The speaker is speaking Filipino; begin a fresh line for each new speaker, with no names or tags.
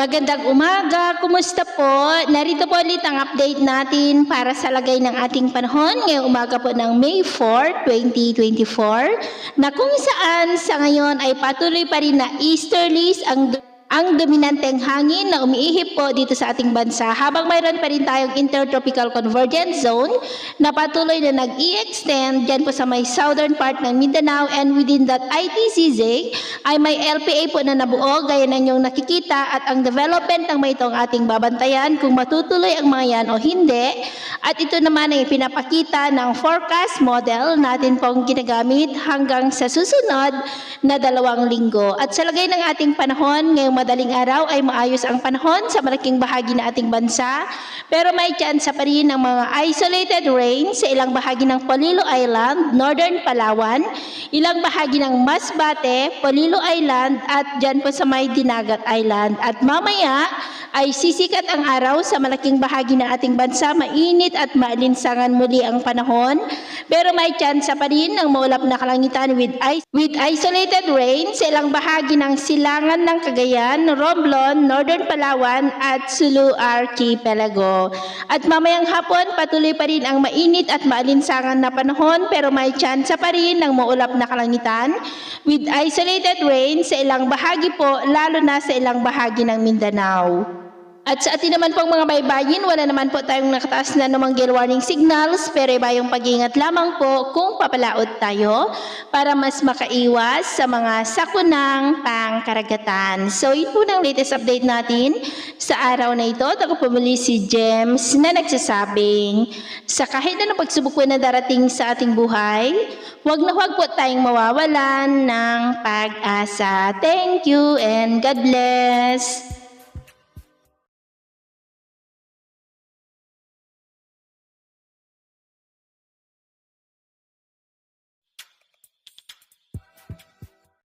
Magandang umaga, kumusta po? Narito po ulit ang update natin para sa lagay ng ating panahon ngayong umaga po ng May 4, 2024 na kung saan sa ngayon ay patuloy pa rin na easterlies ang dominanteng hangin na umiihip po dito sa ating bansa habang mayroon pa rin tayong intertropical convergence zone na patuloy na nag-i-extend dyan po sa may southern part ng Mindanao, and within that ITCZ ay may LPA po na nabuo gaya ng inyong nakikita, at ang development ng may itong ating babantayan kung matutuloy ang mga yan o hindi. At ito naman ay pinapakita ng forecast model natin pong ginagamit hanggang sa susunod na 2 linggo. At sa lagay ng ating panahon ngayong madaling araw ay maayos ang panahon sa malaking bahagi ng ating bansa, pero may tsansa pa rin ng mga isolated rain sa ilang bahagi ng Polillo Island, Northern Palawan, ilang bahagi ng Masbate, Polillo Island at dyan po sa may Dinagat Island. At mamaya ay sisikat ang araw sa malaking bahagi ng ating bansa, mainit at maalinsangan muli ang panahon, pero may tsansa pa rin ng maulap na kalangitan with isolated rain sa ilang bahagi ng silangan ng Cagayan, Romblon, Northern Palawan at Sulu Archipelago. At mamayang hapon patuloy pa rin ang mainit at maalinsangan na panahon, pero may tsansa pa rin ng maulap na kalangitan with isolated rain sa ilang bahagi po, lalo na sa ilang bahagi ng Mindanao. At sa atin naman pong mga baybayin, wala naman po tayong nakataas na namang gale warning signals, pero iba yung pag-iingat lamang po kung papalaot tayo para mas makaiwas sa mga sakunang pangkaragatan. So yun po ng latest update natin sa araw na ito. Ako po muli si James na nagsasabing sa kahit anong pagsubok po na darating sa ating buhay, huwag na huwag po tayong mawawalan ng pag-asa. Thank you and God bless!